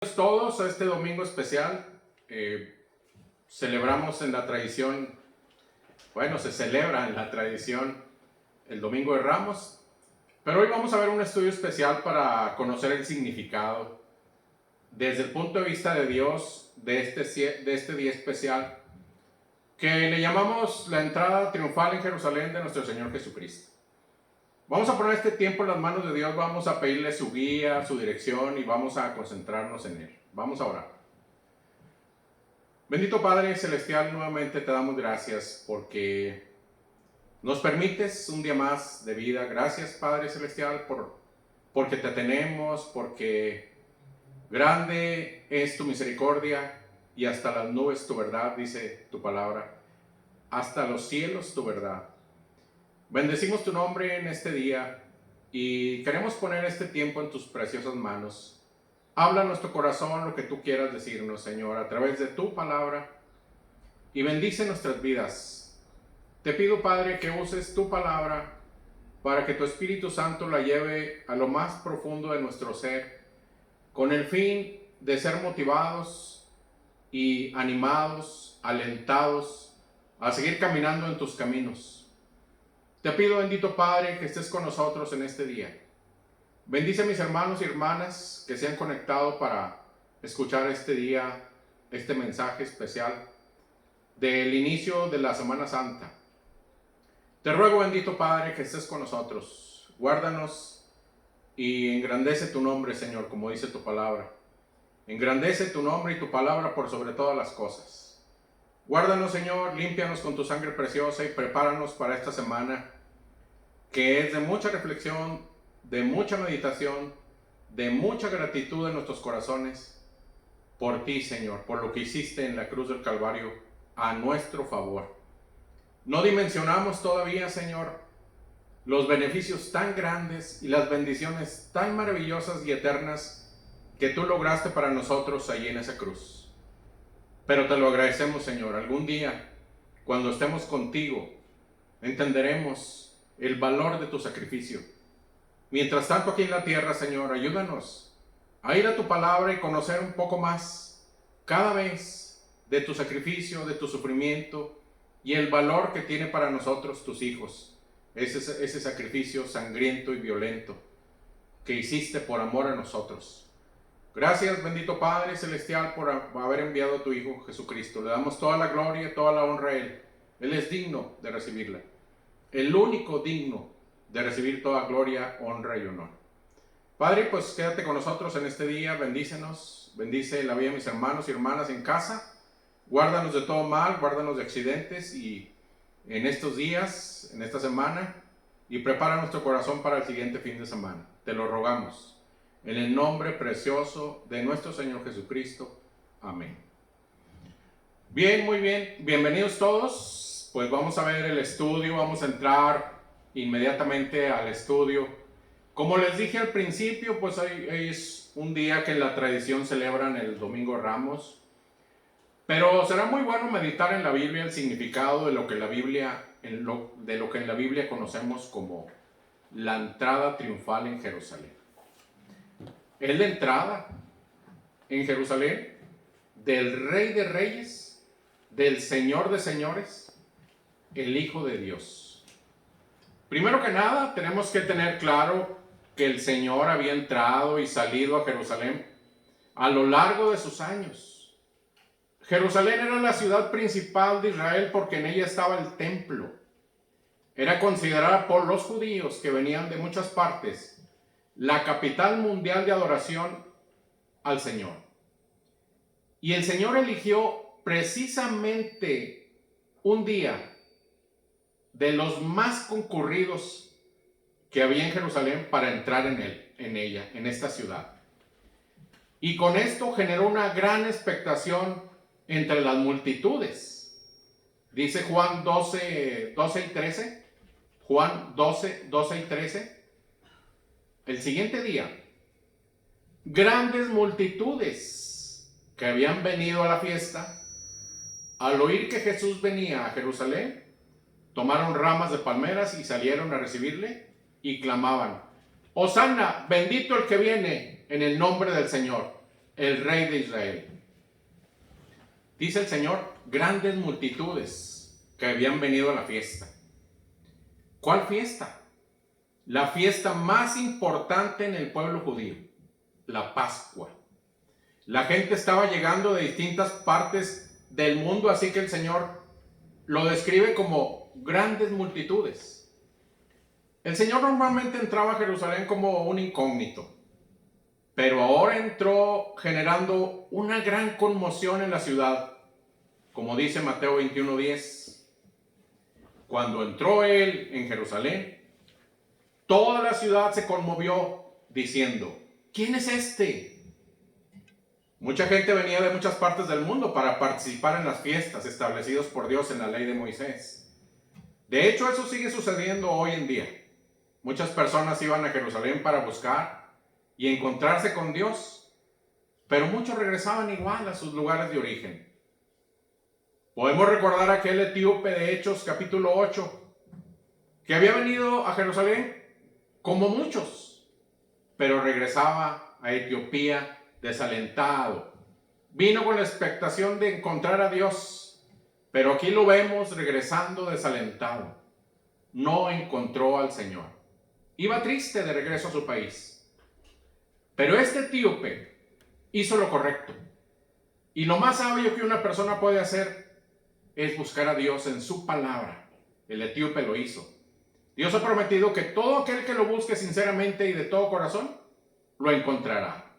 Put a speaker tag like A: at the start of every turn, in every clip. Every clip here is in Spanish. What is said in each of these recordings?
A: Todos a este domingo especial. Celebramos en la tradición, se celebra en la tradición el Domingo de Ramos, pero hoy vamos a ver un estudio especial para conocer el significado desde el punto de vista de Dios de este día especial que le llamamos la entrada triunfal en Jerusalén de nuestro Señor Jesucristo. Vamos a poner este tiempo en las manos de Dios, vamos a pedirle su guía, su dirección y vamos a concentrarnos en Él. Vamos a orar. Bendito Padre Celestial, nuevamente te damos gracias porque nos permites un día más de vida. Gracias Padre Celestial porque te tenemos, porque grande es tu misericordia y hasta las nubes tu verdad, dice tu palabra, hasta los cielos tu verdad. Bendecimos tu nombre en este día y queremos poner este tiempo en tus preciosas manos. Habla a nuestro corazón lo que tú quieras decirnos, Señor, a través de tu palabra y bendice nuestras vidas. Te pido, Padre, que uses tu palabra para que tu Espíritu Santo la lleve a lo más profundo de nuestro ser, con el fin de ser motivados y animados, alentados a seguir caminando en tus caminos. Te pido, bendito Padre, que estés con nosotros en este día. Bendice a mis hermanos y hermanas que se han conectado para escuchar este día, este mensaje especial del inicio de la Semana Santa. Te ruego, bendito Padre, que estés con nosotros. Guárdanos y engrandece tu nombre, Señor, como dice tu palabra. Engrandece tu nombre y tu palabra por sobre todas las cosas. Guárdanos, Señor, límpianos con tu sangre preciosa y prepáranos para esta semana que es de mucha reflexión, de mucha meditación, de mucha gratitud en nuestros corazones por ti, Señor, por lo que hiciste en la cruz del Calvario a nuestro favor. No dimensionamos todavía, Señor, los beneficios tan grandes y las bendiciones tan maravillosas y eternas que tú lograste para nosotros allí en esa cruz. Pero te lo agradecemos, Señor. Algún día, cuando estemos contigo, entenderemos el valor de tu sacrificio. Mientras tanto, aquí en la tierra, Señor, ayúdanos a ir a tu palabra y conocer un poco más, cada vez, de tu sacrificio, de tu sufrimiento y el valor que tiene para nosotros, tus hijos, ese sacrificio sangriento y violento que hiciste por amor a nosotros. Gracias, bendito Padre Celestial, por haber enviado a tu Hijo Jesucristo. Le damos toda la gloria, toda la honra a Él. Él es digno de recibirla. El único digno de recibir toda gloria, honra y honor. Padre, pues quédate con nosotros en este día. Bendícenos. Bendice la vida de mis hermanos y hermanas en casa. Guárdanos de todo mal, guárdanos de accidentes y en estos días, en esta semana, y prepara nuestro corazón para el siguiente fin de semana. Te lo rogamos. En el nombre precioso de nuestro Señor Jesucristo. Amén. Bien, muy bien. Bienvenidos todos. Pues vamos a ver el estudio. Vamos a entrar inmediatamente al estudio. Como les dije al principio, pues hoy es un día que en la tradición celebran el Domingo de Ramos. Pero será muy bueno meditar en la Biblia el significado de lo que en la Biblia conocemos como la entrada triunfal en Jerusalén. Es la entrada en Jerusalén del Rey de Reyes, del Señor de Señores, el Hijo de Dios. Primero que nada, tenemos que tener claro que el Señor había entrado y salido a Jerusalén a lo largo de sus años. Jerusalén era la ciudad principal de Israel porque en ella estaba el templo. Era considerada por los judíos que venían de muchas partes la capital mundial de adoración al Señor. Y el Señor eligió precisamente un día de los más concurridos que había en Jerusalén para entrar en ella, en esta ciudad. Y con esto generó una gran expectación entre las multitudes. Dice Juan 12 y 13. Juan 12 y 13. El siguiente día, grandes multitudes que habían venido a la fiesta, al oír que Jesús venía a Jerusalén, tomaron ramas de palmeras y salieron a recibirle y clamaban: Hosanna, bendito el que viene en el nombre del Señor, el Rey de Israel. Dice el Señor, grandes multitudes que habían venido a la fiesta. ¿Cuál fiesta? La fiesta más importante en el pueblo judío, la Pascua. La gente estaba llegando de distintas partes del mundo, así que el Señor lo describe como grandes multitudes. El Señor normalmente entraba a Jerusalén como un incógnito, pero ahora entró generando una gran conmoción en la ciudad, como dice Mateo 21:10. Cuando entró él en Jerusalén, toda la ciudad se conmovió diciendo, ¿quién es este? Mucha gente venía de muchas partes del mundo para participar en las fiestas establecidas por Dios en la ley de Moisés. De hecho, eso sigue sucediendo hoy en día. Muchas personas iban a Jerusalén para buscar y encontrarse con Dios, pero muchos regresaban igual a sus lugares de origen. Podemos recordar a aquel etíope de Hechos capítulo 8, que había venido a Jerusalén como muchos, pero regresaba a Etiopía desalentado. Vino con la expectación de encontrar a Dios, pero aquí lo vemos regresando desalentado. No encontró al Señor. Iba triste de regreso a su país. Pero este etíope hizo lo correcto. Y lo más sabio que una persona puede hacer es buscar a Dios en su palabra. El etíope lo hizo. Dios ha prometido que todo aquel que lo busque sinceramente y de todo corazón, lo encontrará.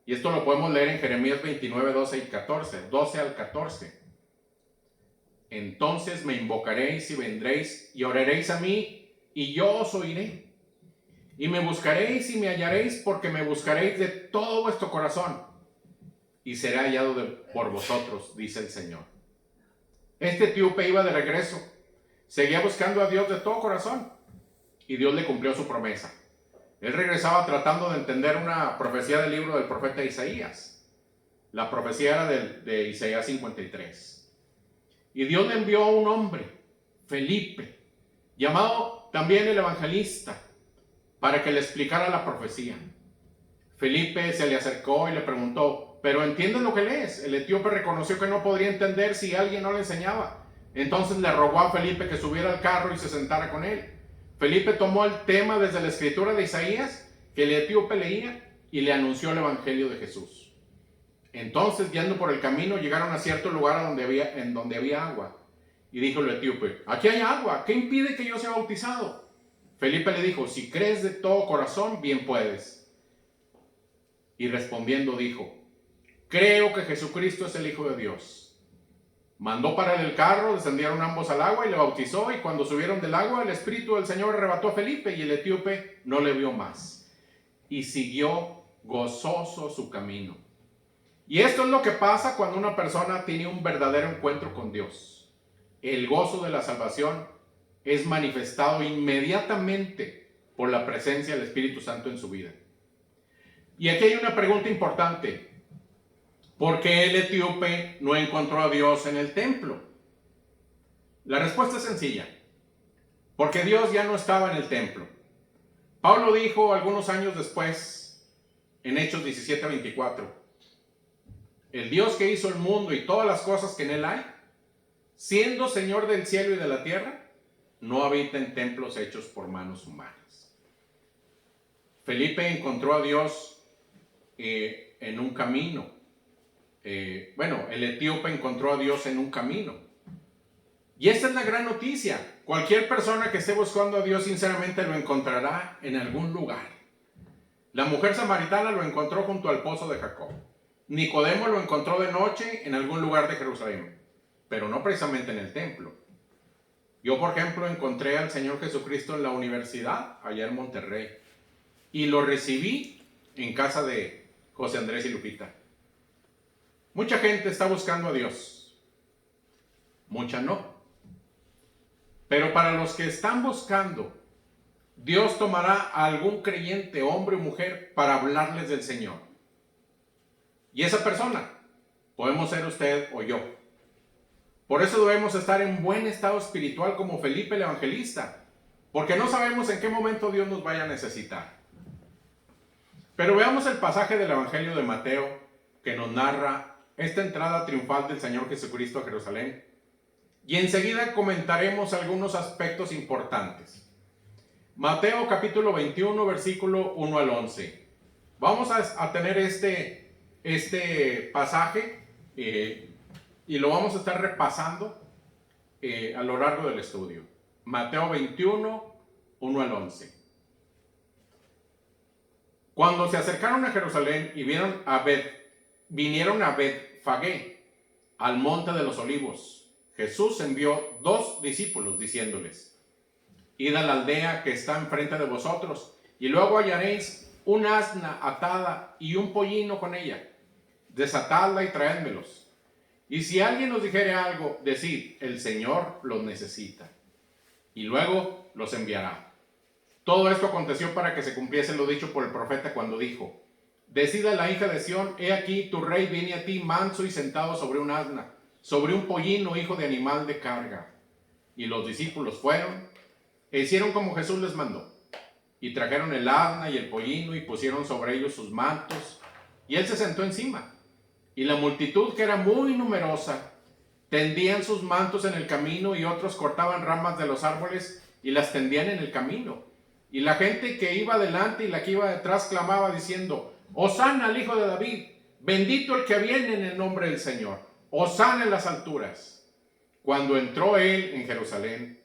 A: Y esto lo podemos leer en Jeremías 29, 12 al 14. Entonces me invocaréis y vendréis y oraréis a mí y yo os oiré. Y me buscaréis y me hallaréis porque me buscaréis de todo vuestro corazón y será hallado por vosotros, dice el Señor. Este etíope iba de regreso, seguía buscando a Dios de todo corazón y Dios le cumplió su promesa. Él regresaba tratando de entender una profecía del libro del profeta Isaías. La profecía era de Isaías 53. Y Dios le envió a un hombre, Felipe, llamado también el evangelista, para que le explicara la profecía. Felipe se le acercó y le preguntó, ¿pero entiendes lo que lees? El etíope reconoció que no podría entender si alguien no le enseñaba. Entonces le rogó a Felipe que subiera al carro y se sentara con él. Felipe tomó el tema desde la escritura de Isaías que el etíope leía y le anunció el evangelio de Jesús. Entonces, yendo por el camino, llegaron a cierto lugar en donde había agua. Y dijo el etíope, aquí hay agua, ¿qué impide que yo sea bautizado? Felipe le dijo, si crees de todo corazón, bien puedes. Y respondiendo dijo, creo que Jesucristo es el Hijo de Dios. Mandó parar el carro, descendieron ambos al agua y le bautizó, y cuando subieron del agua, el Espíritu del Señor arrebató a Felipe y el etíope no le vio más. Y siguió gozoso su camino. Y esto es lo que pasa cuando una persona tiene un verdadero encuentro con Dios. El gozo de la salvación es manifestado inmediatamente por la presencia del Espíritu Santo en su vida. Y aquí hay una pregunta importante. ¿Por qué el etíope no encontró a Dios en el templo? La respuesta es sencilla. Porque Dios ya no estaba en el templo. Pablo dijo algunos años después, en Hechos 17:24, el Dios que hizo el mundo y todas las cosas que en él hay, siendo Señor del cielo y de la tierra, no habita en templos hechos por manos humanas. Felipe encontró a Dios en un camino. El etíope encontró a Dios en un camino. Y esta es la gran noticia. Cualquier persona que esté buscando a Dios sinceramente lo encontrará en algún lugar. La mujer samaritana lo encontró junto al pozo de Jacob. Nicodemo lo encontró de noche en algún lugar de Jerusalén, pero no precisamente en el templo. Yo, por ejemplo, encontré al Señor Jesucristo en la universidad, allá en Monterrey, y lo recibí en casa de José Andrés y Lupita. Mucha gente está buscando a Dios, mucha no. Pero para los que están buscando, Dios tomará a algún creyente, hombre o mujer, para hablarles del Señor. Y esa persona podemos ser usted o yo. Por eso debemos estar en buen estado espiritual como Felipe el evangelista, porque no sabemos en qué momento Dios nos vaya a necesitar. Pero veamos el pasaje del Evangelio de Mateo, que nos narra esta entrada triunfal del Señor Jesucristo a Jerusalén. Y enseguida comentaremos algunos aspectos importantes. Mateo capítulo 21, versículo 1 al 11. Vamos a tener este pasaje y lo vamos a estar repasando a lo largo del estudio. Mateo 21, 1 al 11. Cuando se acercaron a Jerusalén y vinieron a Betfagé, al monte de los olivos, Jesús envió 2 discípulos diciéndoles: id a la aldea que está enfrente de vosotros, y luego hallaréis un asna atada y un pollino con ella. Desatadla y traédmelos. Y si alguien os dijere algo, decid: el Señor los necesita, y luego los enviará. Todo esto aconteció para que se cumpliese lo dicho por el profeta cuando dijo: decid a la hija de Sión, he aquí tu rey viene a ti manso y sentado sobre un asna, sobre un pollino, hijo de animal de carga. Y los discípulos fueron e hicieron como Jesús les mandó, y trajeron el asna y el pollino y pusieron sobre ellos sus mantos, y él se sentó encima. Y la multitud, que era muy numerosa, tendían sus mantos en el camino, y otros cortaban ramas de los árboles y las tendían en el camino. Y la gente que iba delante y la que iba detrás clamaba diciendo: Hosana al Hijo de David, bendito el que viene en el nombre del Señor, Hosana en las alturas. Cuando entró él en Jerusalén,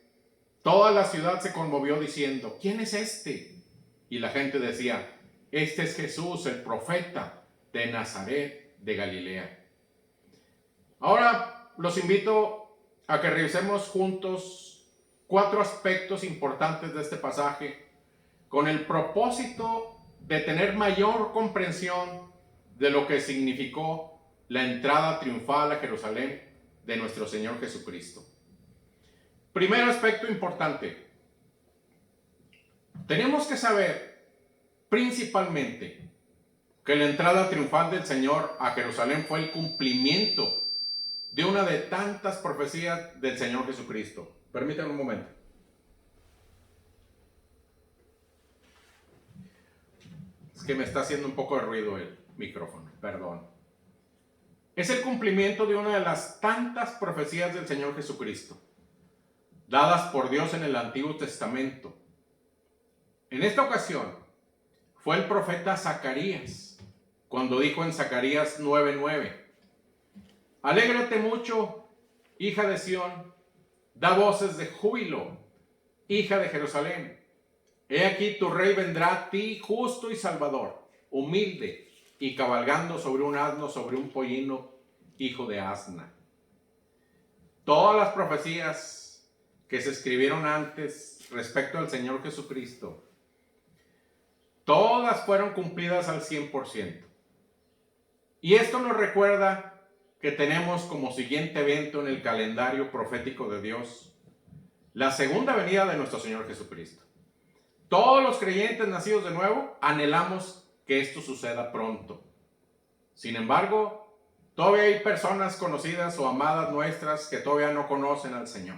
A: toda la ciudad se conmovió diciendo: ¿quién es este? Y la gente decía: este es Jesús, el profeta de Nazaret de Galilea. Ahora los invito a que revisemos juntos 4 aspectos importantes de este pasaje, con el propósito de tener mayor comprensión de lo que significó la entrada triunfal a Jerusalén de nuestro Señor Jesucristo. Primer aspecto importante: tenemos que saber principalmente que la entrada triunfal del Señor a Jerusalén fue el cumplimiento de una de tantas profecías del Señor Jesucristo. Permítanme un momento. Es que me está haciendo un poco de ruido el micrófono, perdón. Es el cumplimiento de una de las tantas profecías del Señor Jesucristo, dadas por Dios en el Antiguo Testamento. En esta ocasión fue el profeta Zacarías, cuando dijo en Zacarías 9:9: alégrate mucho, hija de Sión, da voces de júbilo, hija de Jerusalén. He aquí tu rey vendrá a ti justo y salvador, humilde y cabalgando sobre un asno, sobre un pollino, hijo de asna. Todas las profecías que se escribieron antes respecto al Señor Jesucristo, todas fueron cumplidas al 100%. Y esto nos recuerda que tenemos como siguiente evento en el calendario profético de Dios la segunda venida de nuestro Señor Jesucristo. Todos los creyentes nacidos de nuevo anhelamos que esto suceda pronto. Sin embargo, todavía hay personas conocidas o amadas nuestras que todavía no conocen al Señor.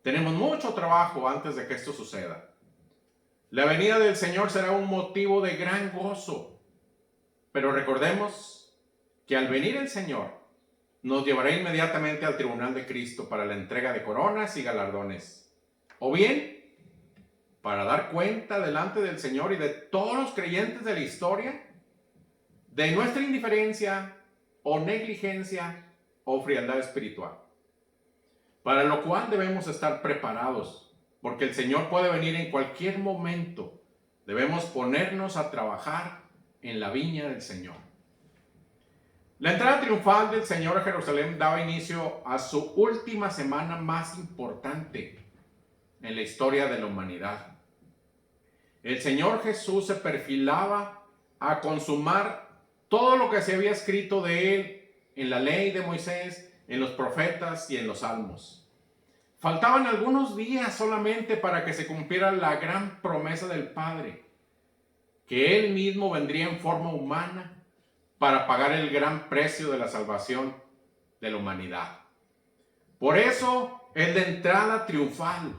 A: Tenemos mucho trabajo antes de que esto suceda. La venida del Señor será un motivo de gran gozo. Pero recordemos que al venir el Señor, nos llevará inmediatamente al tribunal de Cristo para la entrega de coronas y galardones. O bien, para dar cuenta delante del Señor y de todos los creyentes de la historia, de nuestra indiferencia o negligencia o frialdad espiritual. Para lo cual debemos estar preparados, porque el Señor puede venir en cualquier momento. Debemos ponernos a trabajar en la viña del Señor. La entrada triunfal del Señor a Jerusalén daba inicio a su última semana más importante en la historia de la humanidad. El Señor Jesús se perfilaba a consumar todo lo que se había escrito de él en la ley de Moisés, en los profetas y en los salmos. Faltaban algunos días solamente para que se cumpliera la gran promesa del Padre, que Él mismo vendría en forma humana para pagar el gran precio de la salvación de la humanidad. Por eso es la entrada triunfal,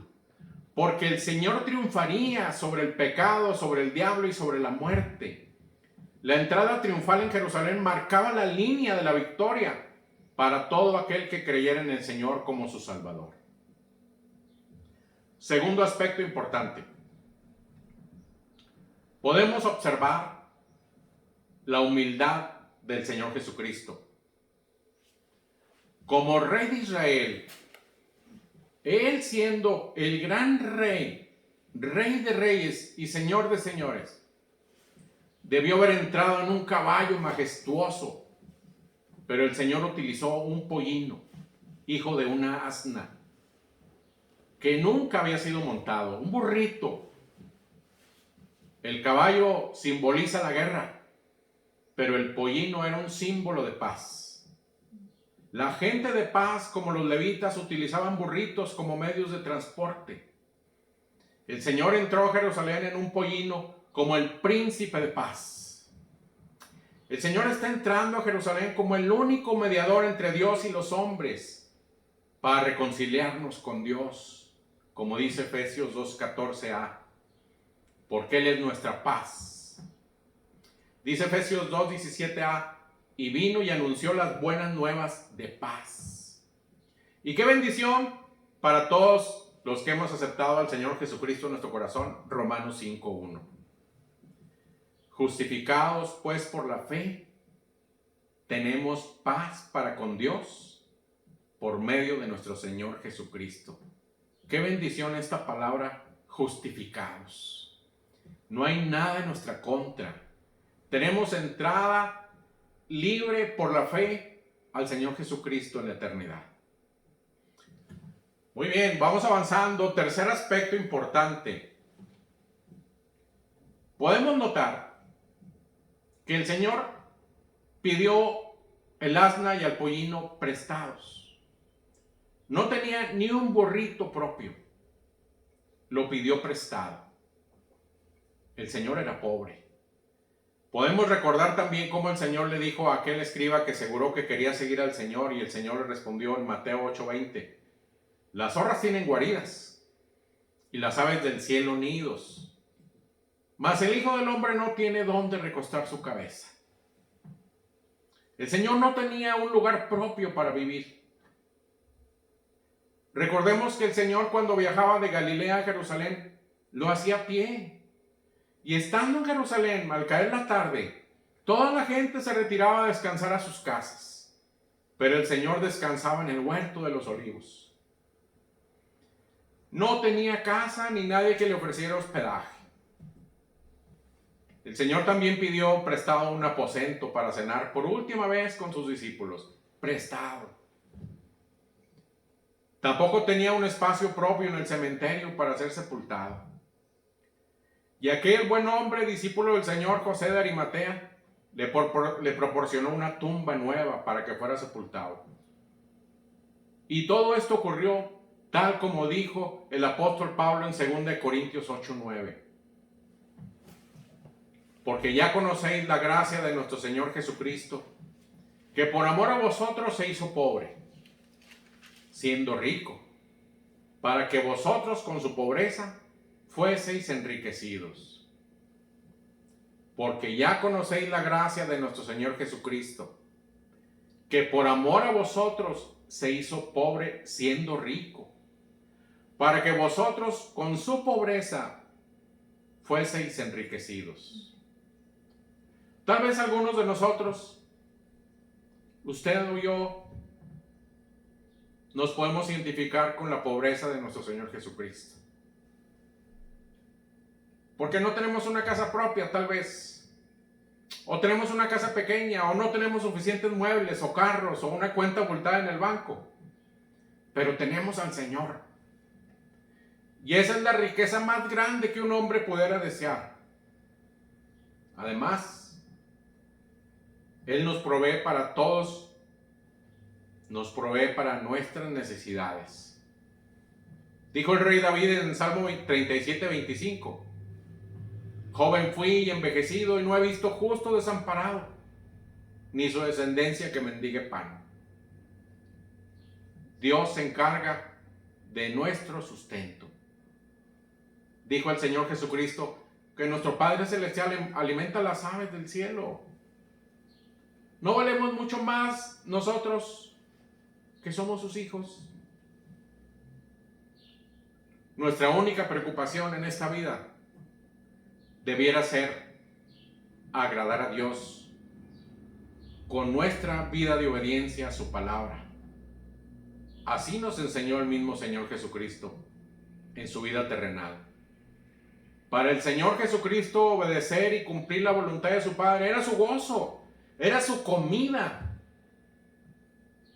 A: porque el Señor triunfaría sobre el pecado, sobre el diablo y sobre la muerte. La entrada triunfal en Jerusalén marcaba la línea de la victoria para todo aquel que creyera en el Señor como su Salvador. Segundo aspecto importante. Podemos observar la humildad del Señor Jesucristo. Como Rey de Israel, Él siendo el gran Rey, Rey de reyes y Señor de señores, debió haber entrado en un caballo majestuoso, pero el Señor utilizó un pollino, hijo de una asna, que nunca había sido montado, un burrito. El caballo simboliza la guerra, pero el pollino era un símbolo de paz. La gente de paz, como los levitas, utilizaban burritos como medios de transporte. El Señor entró a Jerusalén en un pollino como el príncipe de paz. El Señor está entrando a Jerusalén como el único mediador entre Dios y los hombres para reconciliarnos con Dios, como dice Efesios 2:14a, porque Él es nuestra paz. Dice Efesios 2:17a, y vino y anunció las buenas nuevas de paz. Y qué bendición para todos los que hemos aceptado al Señor Jesucristo en nuestro corazón. Romanos 5:1. Justificados pues por la fe, tenemos paz para con Dios por medio de nuestro Señor Jesucristo. Qué bendición esta palabra, justificados. No hay nada en nuestra contra. Tenemos entrada libre por la fe al Señor Jesucristo en la eternidad. Muy bien, vamos avanzando. Tercer aspecto importante. Podemos notar que el Señor pidió el asna y al pollino prestados. No tenía ni un burrito propio. Lo pidió prestado. El Señor era pobre. Podemos recordar también cómo el Señor le dijo a aquel escriba que aseguró que quería seguir al Señor, y el Señor le respondió en Mateo 8:20: las zorras tienen guaridas y las aves del cielo nidos, mas el Hijo del Hombre no tiene dónde recostar su cabeza. El Señor no tenía un lugar propio para vivir. Recordemos que el Señor, cuando viajaba de Galilea a Jerusalén, lo hacía a pie. Y estando en Jerusalén, al caer la tarde, toda la gente se retiraba a descansar a sus casas. Pero el Señor descansaba en el huerto de los olivos. No tenía casa ni nadie que le ofreciera hospedaje. El Señor también pidió prestado un aposento para cenar por última vez con sus discípulos. Prestado. Tampoco tenía un espacio propio en el cementerio para ser sepultado. Y aquel buen hombre, discípulo del Señor, José de Arimatea, le proporcionó una tumba nueva para que fuera sepultado. Y todo esto ocurrió tal como dijo el apóstol Pablo en 2 Corintios 8:9. Porque ya conocéis la gracia de nuestro Señor Jesucristo, que por amor a vosotros se hizo pobre, siendo rico, para que vosotros con su pobreza fueseis enriquecidos. Porque ya conocéis la gracia de nuestro Señor Jesucristo, que por amor a vosotros se hizo pobre siendo rico, para que vosotros con su pobreza fueseis enriquecidos. Tal vez algunos de nosotros, usted o yo, nos podemos identificar con la pobreza de nuestro Señor Jesucristo. Porque no tenemos una casa propia, tal vez. O tenemos una casa pequeña, o no tenemos suficientes muebles o carros, o una cuenta abultada en el banco. Pero tenemos al Señor. Y esa es la riqueza más grande que un hombre pudiera desear. Además, Él nos provee para todos, nos provee para nuestras necesidades. Dijo el rey David en Salmo 37:25: joven fui y envejecido y no he visto justo desamparado, ni su descendencia que mendigue pan. Dios se encarga de nuestro sustento. Dijo el Señor Jesucristo: que nuestro Padre Celestial alimenta las aves del cielo. ¿No valemos mucho más nosotros que somos sus hijos? Nuestra única preocupación en esta vida debiera ser agradar a Dios con nuestra vida de obediencia a su palabra. Así nos enseñó el mismo Señor Jesucristo en su vida terrenal. Para el Señor Jesucristo, obedecer y cumplir la voluntad de su Padre era su gozo, era su comida.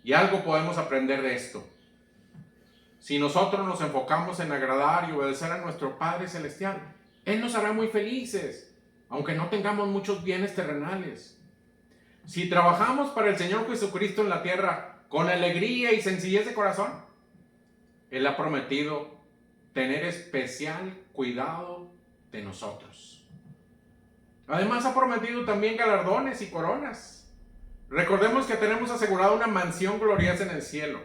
A: Y algo podemos aprender de esto. Si nosotros nos enfocamos en agradar y obedecer a nuestro Padre Celestial, Él nos hará muy felices, aunque no tengamos muchos bienes terrenales. Si trabajamos para el Señor Jesucristo en la tierra con alegría y sencillez de corazón, Él ha prometido tener especial cuidado de nosotros. Además ha prometido también galardones y coronas. Recordemos que tenemos asegurada una mansión gloriosa en el cielo.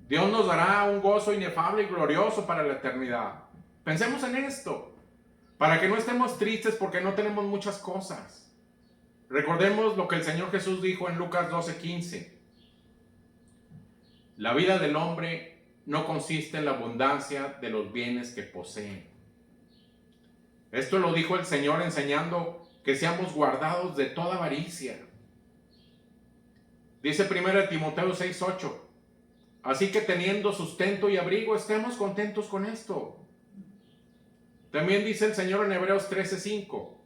A: Dios nos dará un gozo inefable y glorioso para la eternidad. Pensemos en esto, para que no estemos tristes porque no tenemos muchas cosas. Recordemos lo que el Señor Jesús dijo en Lucas 12:15. La vida del hombre no consiste en la abundancia de los bienes que posee. Esto lo dijo el Señor enseñando que seamos guardados de toda avaricia. Dice 1 Timoteo 6:8. Así que teniendo sustento y abrigo, estemos contentos con esto. También dice el Señor en Hebreos 13:5.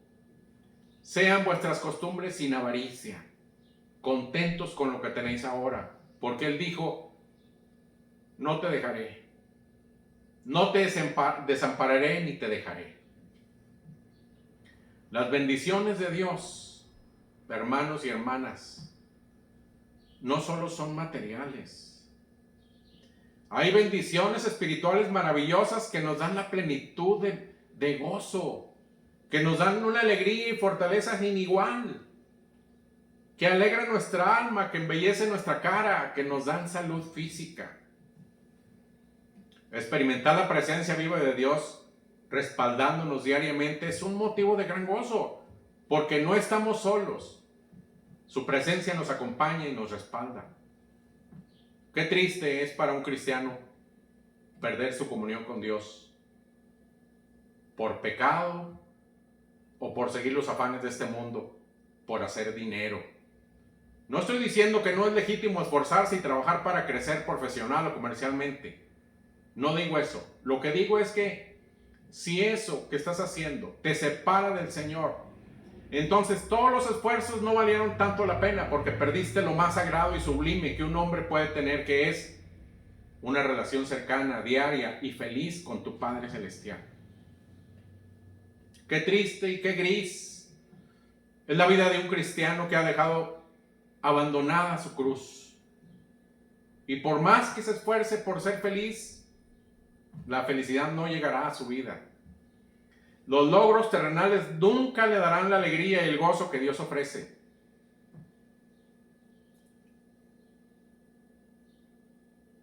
A: Sean vuestras costumbres sin avaricia, contentos con lo que tenéis ahora. Porque Él dijo, no te dejaré, no te desampararé ni te dejaré. Las bendiciones de Dios, hermanos y hermanas, no solo son materiales. Hay bendiciones espirituales maravillosas que nos dan la plenitud de gozo, que nos dan una alegría y fortaleza sin igual, que alegra nuestra alma, que embellece nuestra cara, que nos dan salud física. Experimentar la presencia viva de Dios respaldándonos diariamente es un motivo de gran gozo, porque no estamos solos. Su presencia nos acompaña y nos respalda. Qué triste es para un cristiano perder su comunión con Dios por pecado o por seguir los afanes de este mundo, por hacer dinero. No estoy diciendo que no es legítimo esforzarse y trabajar para crecer profesional o comercialmente. No digo eso. Lo que digo es que si eso que estás haciendo te separa del Señor, entonces todos los esfuerzos no valieron tanto la pena, porque perdiste lo más sagrado y sublime que un hombre puede tener, que es una relación cercana, diaria y feliz con tu Padre Celestial. Qué triste y qué gris es la vida de un cristiano que ha dejado abandonada su cruz. Y por más que se esfuerce por ser feliz, la felicidad no llegará a su vida. Los logros terrenales nunca le darán la alegría y el gozo que Dios ofrece.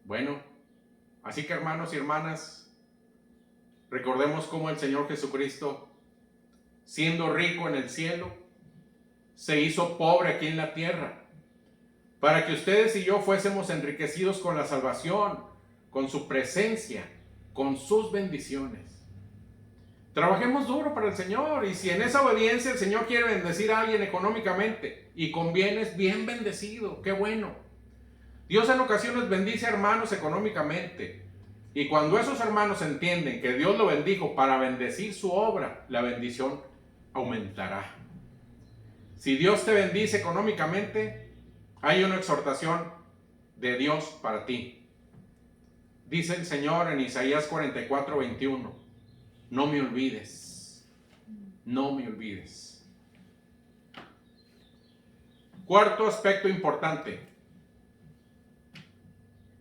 A: Bueno, así que hermanos y hermanas, recordemos cómo el Señor Jesucristo, siendo rico en el cielo, se hizo pobre aquí en la tierra, para que ustedes y yo fuésemos enriquecidos con la salvación, con su presencia, con sus bendiciones. Trabajemos duro para el Señor, y si en esa obediencia el Señor quiere bendecir a alguien económicamente y con bienes, bien bendecido, qué bueno. Dios en ocasiones bendice a hermanos económicamente, y cuando esos hermanos entienden que Dios lo bendijo para bendecir su obra, la bendición aumentará. Si Dios te bendice económicamente, hay una exhortación de Dios para ti. Dice el Señor en Isaías 44:21, no me olvides, no me olvides. Cuarto aspecto importante.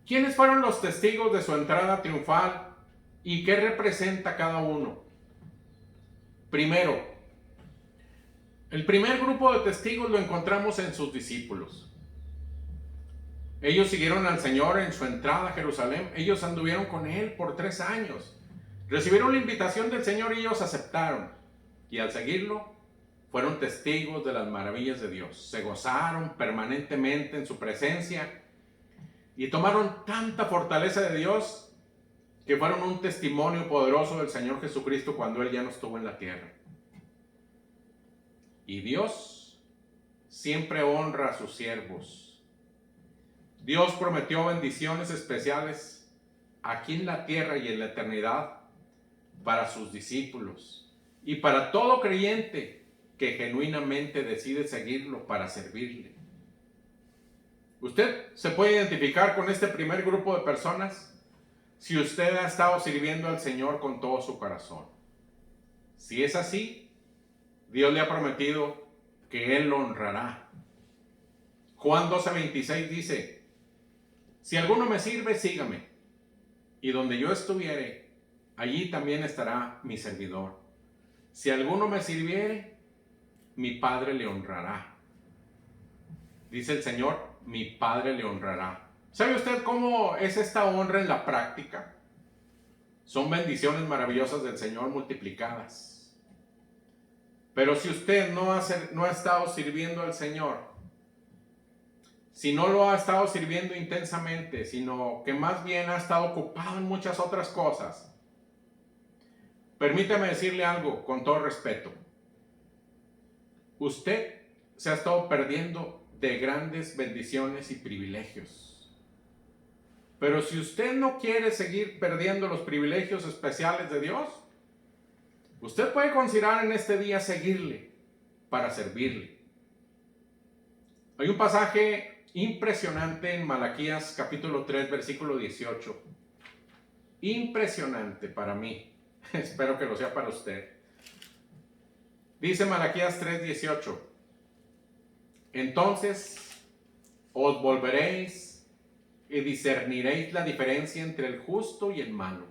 A: ¿Quiénes fueron los testigos de su entrada triunfal y qué representa cada uno? Primero, el primer grupo de testigos lo encontramos en sus discípulos. Ellos siguieron al Señor en su entrada a Jerusalén. Ellos anduvieron con Él por 3 años. Recibieron la invitación del Señor y ellos aceptaron. y al seguirlo fueron testigos de las maravillas de Dios. Se gozaron permanentemente en su presencia y tomaron tanta fortaleza de Dios que fueron un testimonio poderoso del Señor Jesucristo cuando Él ya no estuvo en la tierra. Y Dios siempre honra a sus siervos. Dios prometió bendiciones especiales aquí en la tierra y en la eternidad para sus discípulos y para todo creyente que genuinamente decide seguirlo para servirle. ¿Usted se puede identificar con este primer grupo de personas? Si usted ha estado sirviendo al Señor con todo su corazón. Si es así, Dios le ha prometido que Él lo honrará. Juan 12:26 dice: si alguno me sirve, sígame, y donde yo estuviere, allí también estará mi servidor. Si alguno me sirviere, mi Padre le honrará. Dice el Señor, mi Padre le honrará. ¿Sabe usted cómo es esta honra en la práctica? Son bendiciones maravillosas del Señor multiplicadas. Pero si usted no ha estado sirviendo al Señor, si no lo ha estado sirviendo intensamente, sino que más bien ha estado ocupado en muchas otras cosas, permítame decirle algo con todo respeto. Usted se ha estado perdiendo de grandes bendiciones y privilegios. Pero si usted no quiere seguir perdiendo los privilegios especiales de Dios, usted puede considerar en este día seguirle para servirle. Hay un pasaje impresionante en Malaquías capítulo 3, versículo 18. Impresionante para mí. Espero que lo sea para usted. Dice Malaquías 3, 18. Entonces os volveréis y discerniréis la diferencia entre el justo y el malo,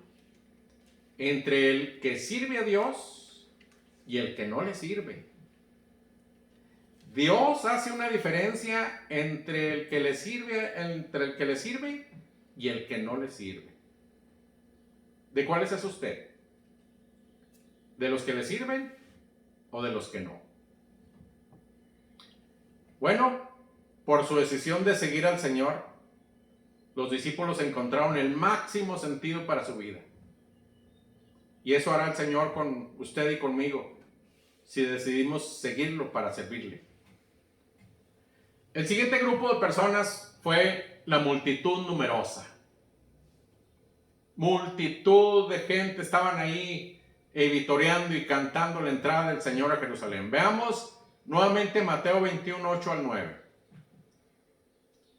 A: entre el que sirve a Dios y el que no le sirve. Dios hace una diferencia entre el que le sirve y el que no le sirve. ¿De cuáles es usted? ¿De los que le sirven o de los que no? Bueno, por su decisión de seguir al Señor, los discípulos encontraron el máximo sentido para su vida. Y eso hará el Señor con usted y conmigo, si decidimos seguirlo para servirle. El siguiente grupo de personas fue la multitud numerosa. Multitud de gente estaban ahí vitoreando y cantando la entrada del Señor a Jerusalén. Veamos nuevamente Mateo 21, 8 al 9.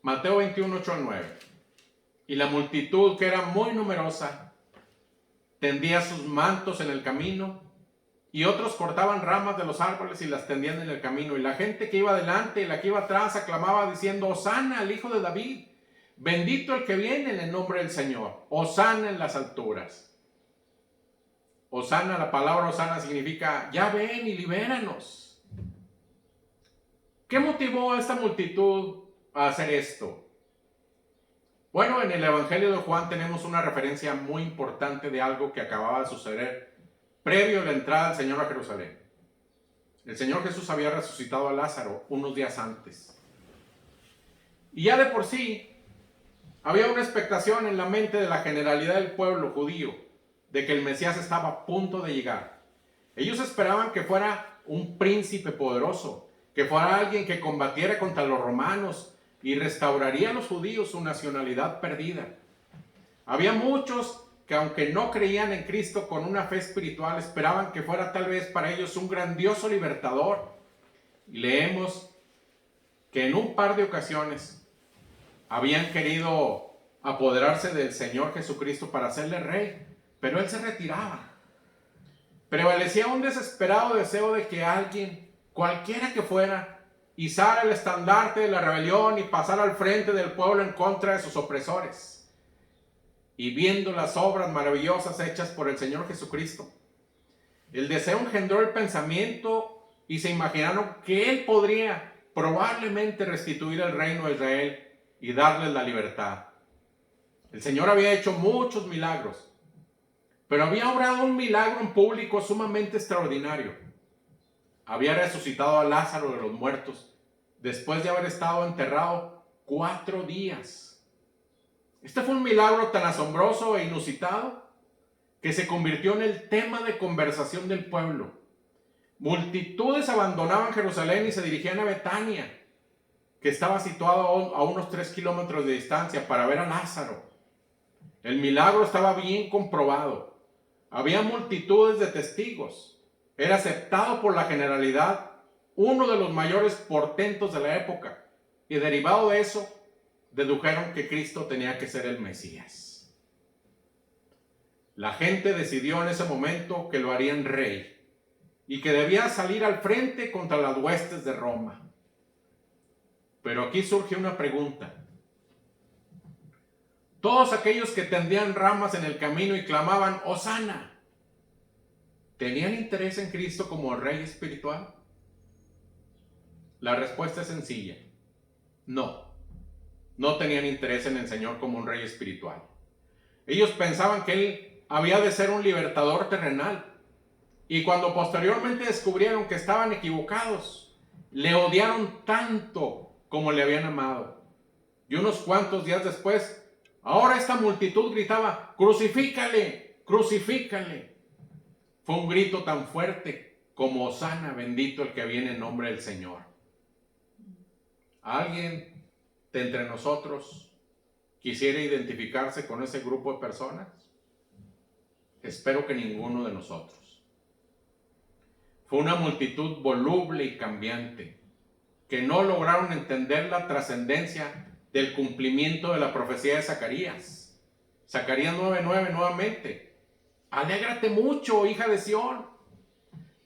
A: Mateo 21, 8 al 9. Y la multitud, que era muy numerosa, tendía sus mantos en el camino, y otros cortaban ramas de los árboles y las tendían en el camino. Y la gente que iba adelante y la que iba atrás aclamaba diciendo: Hosana al Hijo de David, bendito el que viene en el nombre del Señor, Hosana en las alturas. Hosana, la palabra Hosana significa: ya ven y libéranos. ¿Qué motivó a esta multitud a hacer esto? Bueno, en el Evangelio de Juan tenemos una referencia muy importante de algo que acababa de suceder previo a la entrada del Señor a Jerusalén. El Señor Jesús había resucitado a Lázaro unos días antes. Y ya de por sí había una expectación en la mente de la generalidad del pueblo judío de que el Mesías estaba a punto de llegar. Ellos esperaban que fuera un príncipe poderoso, que fuera alguien que combatiera contra los romanos y restauraría a los judíos su nacionalidad perdida. Había muchos que, aunque no creían en Cristo con una fe espiritual, esperaban que fuera tal vez para ellos un grandioso libertador. Y leemos que en un par de ocasiones habían querido apoderarse del Señor Jesucristo para hacerle rey, pero Él se retiraba. Prevalecía un desesperado deseo de que alguien, cualquiera que fuera, izara el estandarte de la rebelión y pasara al frente del pueblo en contra de sus opresores. Y viendo las obras maravillosas hechas por el Señor Jesucristo, el deseo engendró el pensamiento y se imaginaron que Él podría probablemente restituir el reino de Israel y darles la libertad. El Señor había hecho muchos milagros, pero había obrado un milagro en público sumamente extraordinario. había resucitado a Lázaro de los muertos después de haber estado enterrado 4 días. Este fue un milagro tan asombroso e inusitado que se convirtió en el tema de conversación del pueblo. Multitudes abandonaban Jerusalén y se dirigían a Betania, que estaba situado a unos 3 kilómetros de distancia, para ver a Lázaro. El milagro estaba bien comprobado. Había multitudes de testigos. Era aceptado por la generalidad, uno de los mayores portentos de la época, y derivado de eso, dedujeron que Cristo tenía que ser el Mesías. La gente decidió en ese momento que lo harían rey y que debía salir al frente contra las huestes de Roma. Pero aquí surge una pregunta. Todos aquellos que tendían ramas en el camino y clamaban Hosana, ¿tenían interés en Cristo como rey espiritual? La respuesta es sencilla. No tenían interés en el Señor como un rey espiritual. Ellos pensaban que Él había de ser un libertador terrenal. Y cuando posteriormente descubrieron que estaban equivocados, le odiaron tanto como le habían amado. Y unos cuantos días después, ahora esta multitud gritaba, crucifícale, crucifícale. Fue un grito tan fuerte como Hosana, bendito el que viene en nombre del Señor. ¿Alguien de entre nosotros quisiera identificarse con ese grupo de personas? Espero que ninguno de nosotros. Fue una multitud voluble y cambiante, que no lograron entender la trascendencia del cumplimiento de la profecía de Zacarías. Zacarías 9:9 nuevamente. Alégrate mucho, hija de Sión.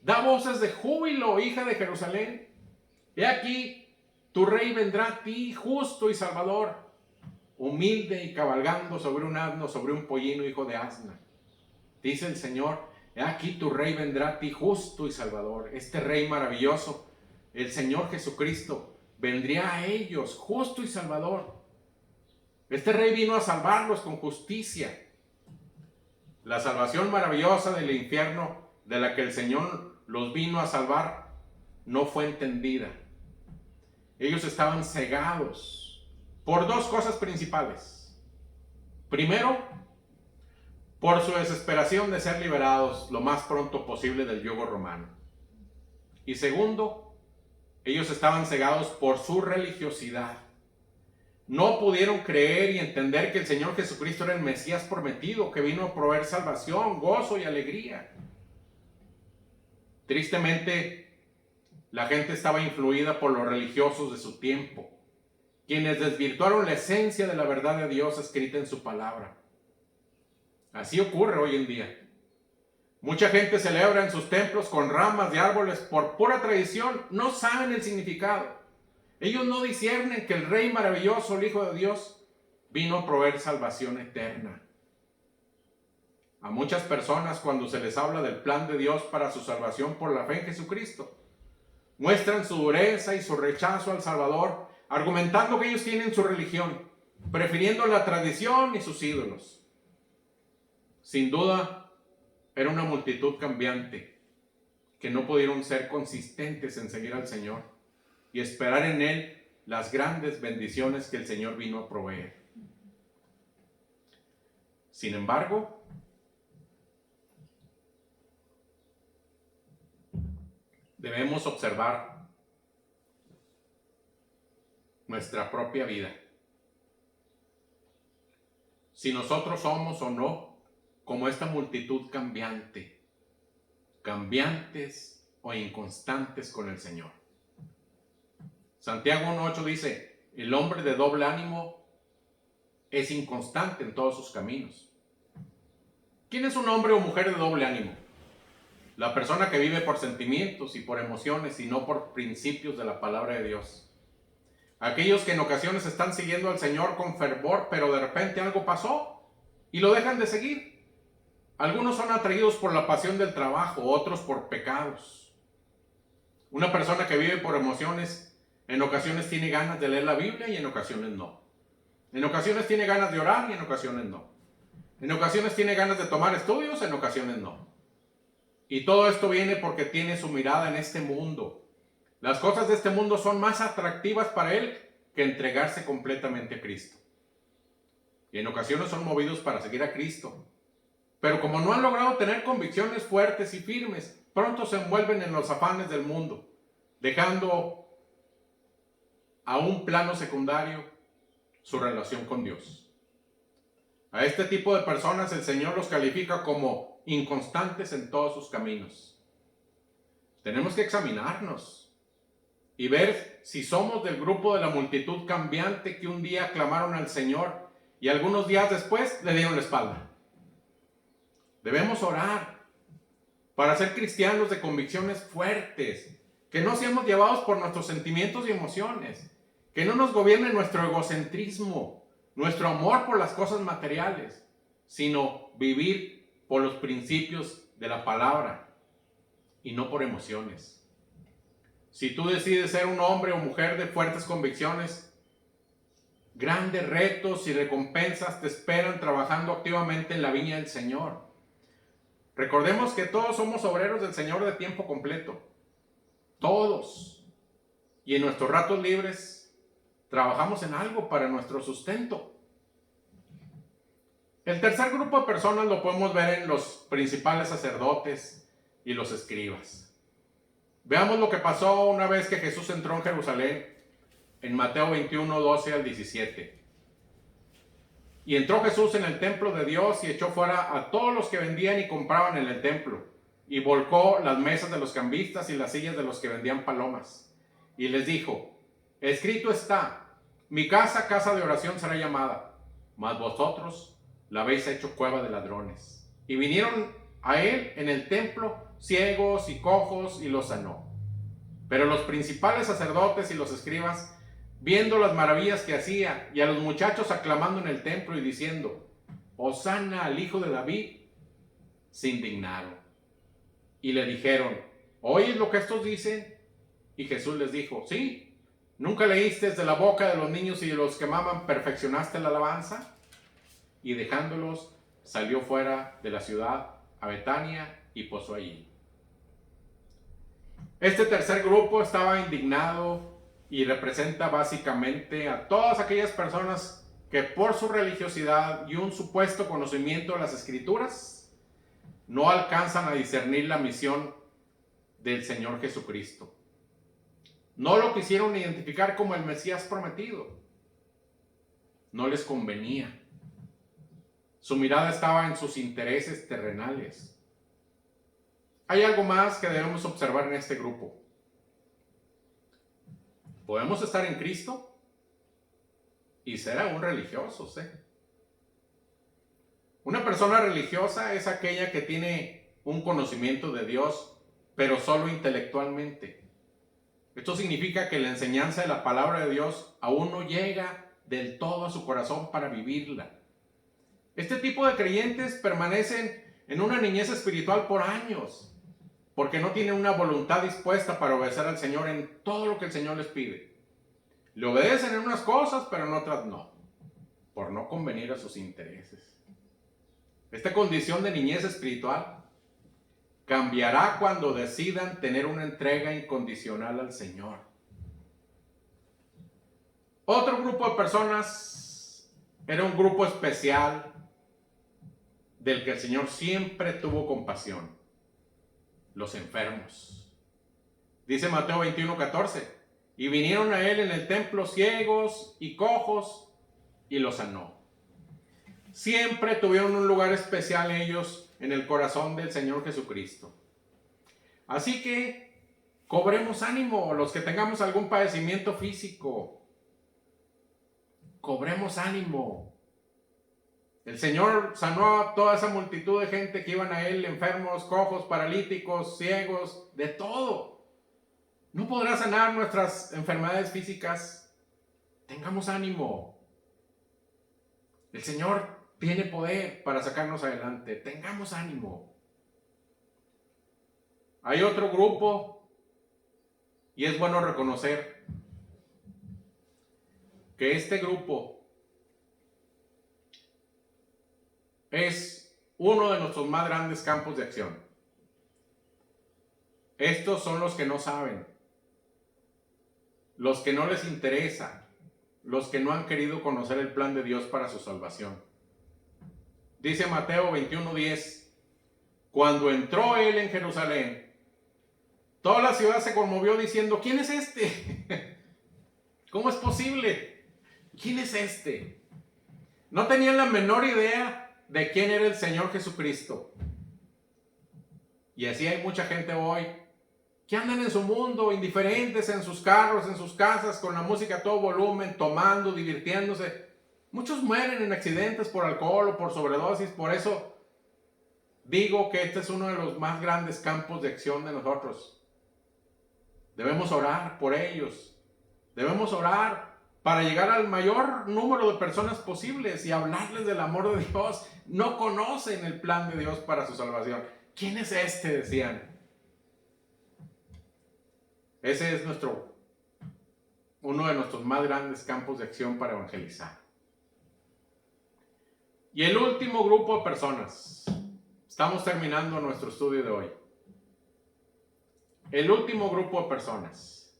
A: Da voces de júbilo, hija de Jerusalén. He aquí, tu rey vendrá a ti, justo y salvador, humilde y cabalgando sobre un asno, sobre un pollino, hijo de asna. Dice el Señor, he aquí tu rey vendrá a ti, justo y salvador. Este rey maravilloso, el Señor Jesucristo, vendría a ellos, justo y salvador. Este rey vino a salvarlos con justicia. La salvación maravillosa del infierno, de la que el Señor los vino a salvar, no fue entendida. Ellos estaban cegados por 2 cosas principales. Primero, por su desesperación de ser liberados lo más pronto posible del yugo romano. Y segundo, ellos estaban cegados por su religiosidad. No pudieron creer y entender que el Señor Jesucristo era el Mesías prometido, que vino a proveer salvación, gozo y alegría. Tristemente, la gente estaba influida por los religiosos de su tiempo, quienes desvirtuaron la esencia de la verdad de Dios escrita en su palabra. Así ocurre hoy en día. Mucha gente celebra en sus templos con ramas de árboles por pura tradición, no saben el significado. Ellos no disciernen que el Rey maravilloso, el Hijo de Dios, vino a proveer salvación eterna. A muchas personas, cuando se les habla del plan de Dios para su salvación por la fe en Jesucristo, muestran su dureza y su rechazo al Salvador, argumentando que ellos tienen su religión, prefiriendo la tradición y sus ídolos. Sin duda, era una multitud cambiante, que no pudieron ser consistentes en seguir al Señor y esperar en Él las grandes bendiciones que el Señor vino a proveer. Sin embargo, debemos observar nuestra propia vida. Si nosotros somos o no como esta multitud cambiante, cambiantes o inconstantes con el Señor. Santiago 1:8 dice, el hombre de doble ánimo es inconstante en todos sus caminos. ¿Quién es un hombre o mujer de doble ánimo? La persona que vive por sentimientos y por emociones y no por principios de la palabra de Dios. Aquellos que en ocasiones están siguiendo al Señor con fervor, pero de repente algo pasó y lo dejan de seguir. Algunos son atraídos por la pasión del trabajo, otros por pecados. Una persona que vive por emociones, en ocasiones tiene ganas de leer la Biblia y en ocasiones no. En ocasiones tiene ganas de orar y en ocasiones no. En ocasiones tiene ganas de tomar estudios, en ocasiones no. Y todo esto viene porque tiene su mirada en este mundo. Las cosas de este mundo son más atractivas para él que entregarse completamente a Cristo. Y en ocasiones son movidos para seguir a Cristo. Pero como no han logrado tener convicciones fuertes y firmes, pronto se envuelven en los afanes del mundo, dejando a un plano secundario su relación con Dios. A este tipo de personas el Señor los califica como inconstantes en todos sus caminos. Tenemos que examinarnos y ver si somos del grupo de la multitud cambiante que un día clamaron al Señor y algunos días después le dieron la espalda. Debemos orar para ser cristianos de convicciones fuertes, que no seamos llevados por nuestros sentimientos y emociones, que no nos gobierne nuestro egocentrismo, nuestro amor por las cosas materiales, sino vivir por los principios de la palabra y no por emociones. Si tú decides ser un hombre o mujer de fuertes convicciones, grandes retos y recompensas te esperan trabajando activamente en la viña del Señor. Recordemos que todos somos obreros del Señor de tiempo completo. Todos. Y en nuestros ratos libres trabajamos en algo para nuestro sustento. El tercer grupo de personas lo podemos ver en los principales sacerdotes y los escribas. Veamos lo que pasó una vez que Jesús entró en Jerusalén en Mateo 21, 12 al 17. Y entró Jesús en el templo de Dios y echó fuera a todos los que vendían y compraban en el templo, y volcó las mesas de los cambistas y las sillas de los que vendían palomas. Y les dijo: escrito está, mi casa, casa de oración será llamada, mas vosotros la habéis hecho cueva de ladrones. Y vinieron a él en el templo ciegos y cojos y los sanó. Pero los principales sacerdotes y los escribas, viendo las maravillas que hacía, y a los muchachos aclamando en el templo y diciendo: Hosana al hijo de David, se indignaron. Y le dijeron: ¿oyes lo que estos dicen? Y Jesús les dijo: sí, ¿nunca leíste de la boca de los niños y de los que maman perfeccionaste la alabanza? Y dejándolos, salió fuera de la ciudad a Betania y posó allí. Este tercer grupo estaba indignado y representa básicamente a todas aquellas personas que por su religiosidad y un supuesto conocimiento de las Escrituras no alcanzan a discernir la misión del Señor Jesucristo. No lo quisieron identificar como el Mesías prometido. No les convenía. Su mirada estaba en sus intereses terrenales. Hay algo más que debemos observar en este grupo. Podemos estar en Cristo y ser aún religiosos, Una persona religiosa es aquella que tiene un conocimiento de Dios, pero solo intelectualmente. Esto significa que la enseñanza de la palabra de Dios aún no llega del todo a su corazón para vivirla. Este tipo de creyentes permanecen en una niñez espiritual por años, porque no tienen una voluntad dispuesta para obedecer al Señor en todo lo que el Señor les pide. Le obedecen en unas cosas, pero en otras no, por no convenir a sus intereses. Esta condición de niñez espiritual cambiará cuando decidan tener una entrega incondicional al Señor. Otro grupo de personas era un grupo especial del que el Señor siempre tuvo compasión: los enfermos. Dice Mateo 21:14, y vinieron a él en el templo ciegos y cojos y los sanó. Siempre tuvieron un lugar especial ellos en el corazón del Señor Jesucristo. Así que cobremos ánimo los que tengamos algún padecimiento físico. Cobremos ánimo. El Señor sanó a toda esa multitud de gente que iban a él, enfermos, cojos, paralíticos, ciegos, de todo. ¿No podrá sanar nuestras enfermedades físicas? Tengamos ánimo. El Señor tiene poder para sacarnos adelante. Tengamos ánimo. Hay otro grupo, y es bueno reconocer que este grupo es uno de nuestros más grandes campos de acción. Estos son los que no saben, los que no les interesa, los que no han querido conocer el plan de Dios para su salvación. Dice Mateo 21:10, cuando entró él en Jerusalén, toda la ciudad se conmovió diciendo, ¿quién es este? ¿Cómo es posible? ¿Quién es este? No tenían la menor idea de quién era el Señor Jesucristo. Y así hay mucha gente hoy que andan en su mundo, indiferentes en sus carros, en sus casas, con la música a todo volumen, tomando, divirtiéndose. Muchos mueren en accidentes por alcohol o por sobredosis. Por eso digo que este es uno de los más grandes campos de acción de nosotros. Debemos orar por ellos. Debemos orar para llegar al mayor número de personas posibles y hablarles del amor de Dios. No conocen el plan de Dios para su salvación. ¿Quién es este?, decían. Ese es uno de nuestros más grandes campos de acción para evangelizar. Y el último grupo de personas. Estamos terminando nuestro estudio de hoy. El último grupo de personas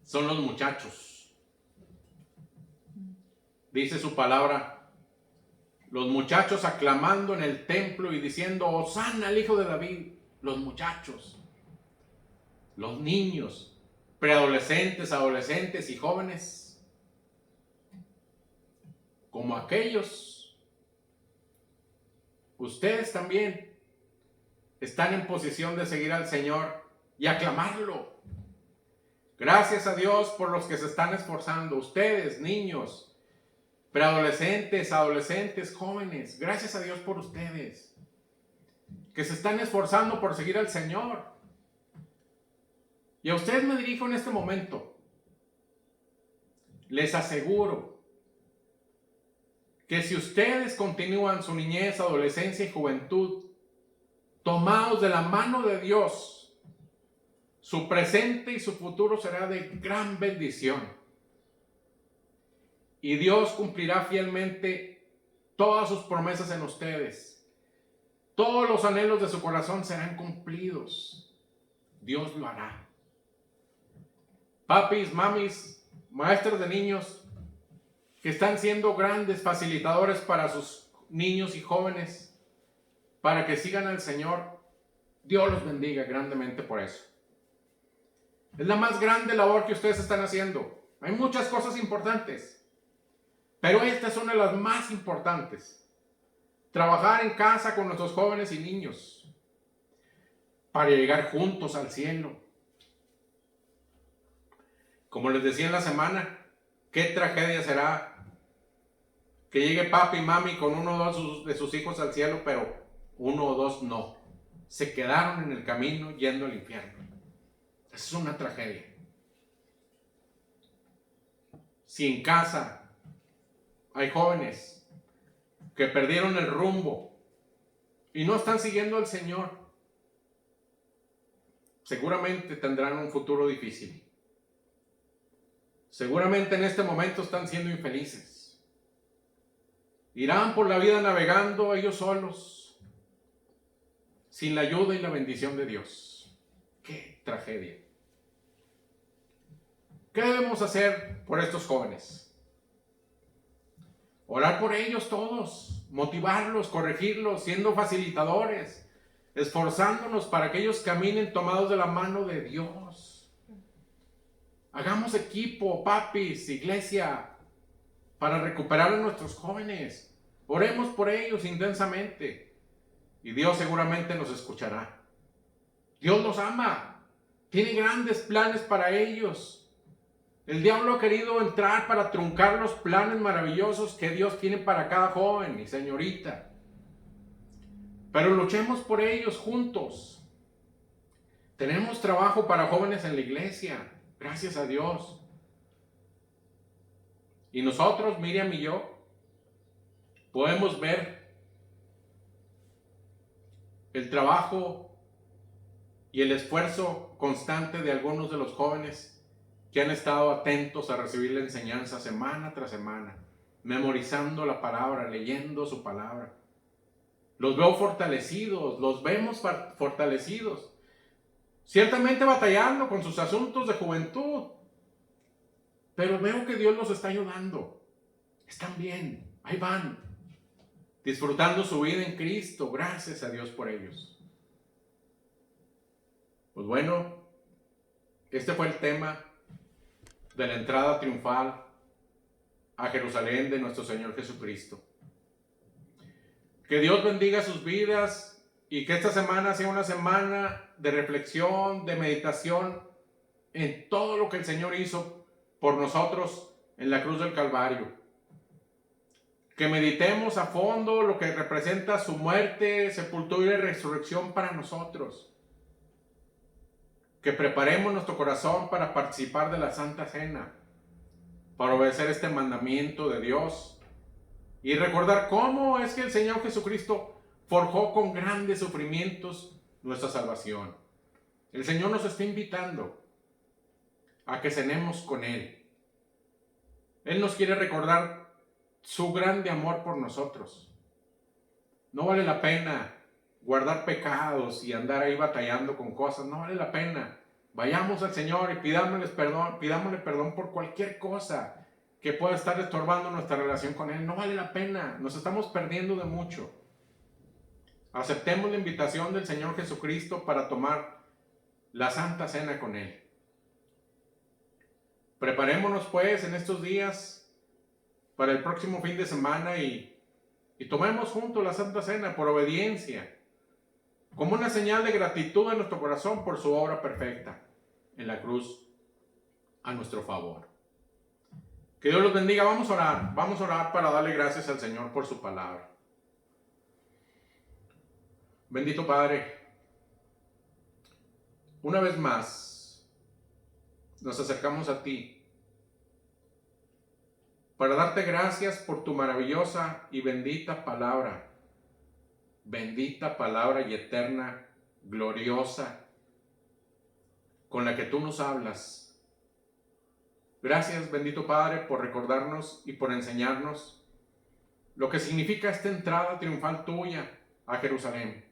A: son los muchachos. Dice su palabra, los muchachos aclamando en el templo y diciendo, Hosana al Hijo de David. Los muchachos, los niños, preadolescentes, adolescentes y jóvenes, como aquellos, ustedes también están en posición de seguir al Señor y aclamarlo. Gracias a Dios por los que se están esforzando, ustedes, niños, preadolescentes, adolescentes, jóvenes, gracias a Dios por ustedes, que se están esforzando por seguir al Señor. Y a ustedes me dirijo en este momento. Les aseguro que si ustedes continúan su niñez, adolescencia y juventud, tomados de la mano de Dios, su presente y su futuro será de gran bendición. Y Dios cumplirá fielmente todas sus promesas en ustedes. Todos los anhelos de su corazón serán cumplidos. Dios lo hará. Papis, mamis, maestros de niños, que están siendo grandes facilitadores para sus niños y jóvenes, para que sigan al Señor, Dios los bendiga grandemente por eso. Es la más grande labor que ustedes están haciendo. Hay muchas cosas importantes, pero esta es una de las más importantes. Trabajar en casa con nuestros jóvenes y niños para llegar juntos al cielo. Como les decía en la semana, qué tragedia será que llegue papi y mami con uno o dos de sus hijos al cielo, pero uno o dos no. Se quedaron en el camino yendo al infierno. Es una tragedia. Si en casa hay jóvenes que perdieron el rumbo y no están siguiendo al Señor, seguramente tendrán un futuro difícil. Seguramente en este momento están siendo infelices. Irán por la vida navegando ellos solos, sin la ayuda y la bendición de Dios. ¡Qué tragedia! ¿Qué debemos hacer por estos jóvenes? Orar por ellos todos, motivarlos, corregirlos, siendo facilitadores, esforzándonos para que ellos caminen tomados de la mano de Dios. Hagamos equipo, papis, iglesia, para recuperar a nuestros jóvenes. Oremos por ellos intensamente y Dios seguramente nos escuchará. Dios los ama, tiene grandes planes para ellos. El diablo ha querido entrar para truncar los planes maravillosos que Dios tiene para cada joven y señorita. Pero luchemos por ellos juntos. Tenemos trabajo para jóvenes en la iglesia, gracias a Dios. Y nosotros, Miriam y yo, podemos ver el trabajo y el esfuerzo constante de algunos de los jóvenes que han estado atentos a recibir la enseñanza semana tras semana, memorizando la palabra, leyendo su palabra. Los veo fortalecidos, los vemos fortalecidos. Ciertamente batallando con sus asuntos de juventud. Pero veo que Dios los está ayudando. Están bien, ahí van. Disfrutando su vida en Cristo. Gracias a Dios por ellos. Pues bueno, este fue el tema de la entrada triunfal a Jerusalén de nuestro Señor Jesucristo. Que Dios bendiga sus vidas y que esta semana sea una semana de reflexión, de meditación en todo lo que el Señor hizo por nosotros en la cruz del Calvario. Que meditemos a fondo lo que representa su muerte, sepultura y resurrección para nosotros. Que preparemos nuestro corazón para participar de la Santa Cena, para obedecer este mandamiento de Dios y recordar cómo es que el Señor Jesucristo forjó con grandes sufrimientos nuestra salvación. El Señor nos está invitando a que cenemos con Él. Él nos quiere recordar su grande amor por nosotros. No vale la pena guardar pecados y andar ahí batallando con cosas. No vale la pena. Vayamos al Señor y pidámosle perdón por cualquier cosa que pueda estar estorbando nuestra relación con Él. No vale la pena. Nos estamos perdiendo de mucho. Aceptemos la invitación del Señor Jesucristo para tomar la Santa Cena con Él. Preparémonos pues en estos días para el próximo fin de semana y tomemos juntos la Santa Cena por obediencia, como una señal de gratitud en nuestro corazón por su obra perfecta en la cruz a nuestro favor. Que Dios los bendiga. Vamos a orar para darle gracias al Señor por su palabra. Bendito Padre, una vez más nos acercamos a ti para darte gracias por tu maravillosa y bendita palabra y eterna, gloriosa, con la que tú nos hablas. Gracias, bendito Padre, por recordarnos y por enseñarnos lo que significa esta entrada triunfal tuya a Jerusalén.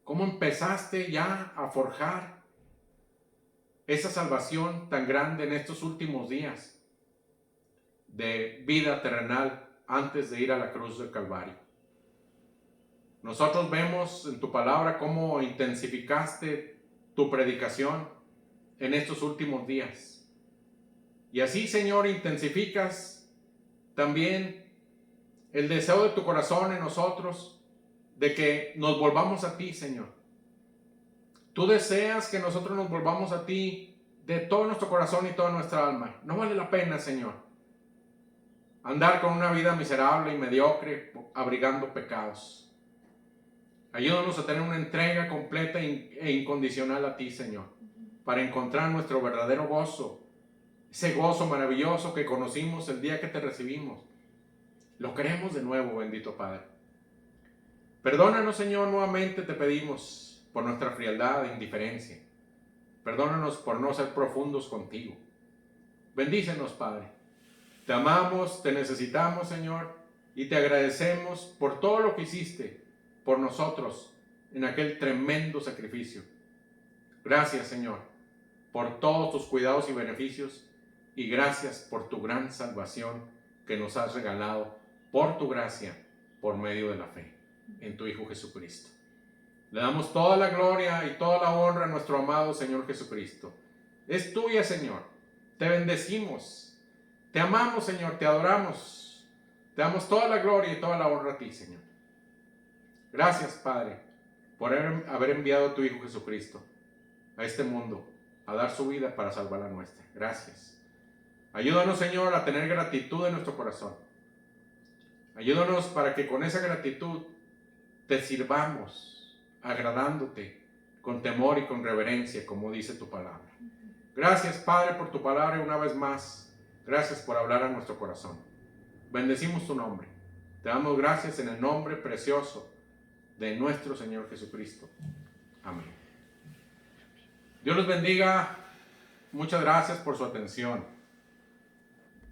A: Cómo empezaste ya a forjar esa salvación tan grande en estos últimos días de vida terrenal antes de ir a la cruz del Calvario. Nosotros vemos en tu palabra cómo intensificaste tu predicación en estos últimos días. Y así, Señor, intensificas también el deseo de tu corazón en nosotros de que nos volvamos a ti, Señor. Tú deseas que nosotros nos volvamos a ti de todo nuestro corazón y toda nuestra alma. No vale la pena, Señor, andar con una vida miserable y mediocre, abrigando pecados. Ayúdanos a tener una entrega completa e incondicional a ti, Señor, para encontrar nuestro verdadero gozo, ese gozo maravilloso que conocimos el día que te recibimos. Lo queremos de nuevo, bendito Padre. Perdónanos, Señor, nuevamente te pedimos por nuestra frialdad e indiferencia. Perdónanos por no ser profundos contigo. Bendícenos, Padre. Te amamos, te necesitamos, Señor, y te agradecemos por todo lo que hiciste por nosotros en aquel tremendo sacrificio. Gracias, Señor, por todos tus cuidados y beneficios, y gracias por tu gran salvación que nos has regalado por tu gracia, por medio de la fe en tu Hijo Jesucristo. Le damos toda la gloria y toda la honra a nuestro amado Señor Jesucristo. Es tuya, Señor. Te bendecimos. Te amamos, Señor. Te adoramos. Te damos toda la gloria y toda la honra a ti, Señor. Gracias, Padre, por haber enviado a tu Hijo Jesucristo a este mundo a dar su vida para salvar la nuestra. Gracias. Ayúdanos, Señor, a tener gratitud en nuestro corazón. Ayúdanos para que con esa gratitud te sirvamos, agradándote con temor y con reverencia, como dice tu palabra. Gracias, Padre, por tu palabra y una vez más, gracias por hablar a nuestro corazón. Bendecimos tu nombre. Te damos gracias en el nombre precioso de nuestro Señor Jesucristo. Amén. Dios los bendiga. Muchas gracias por su atención.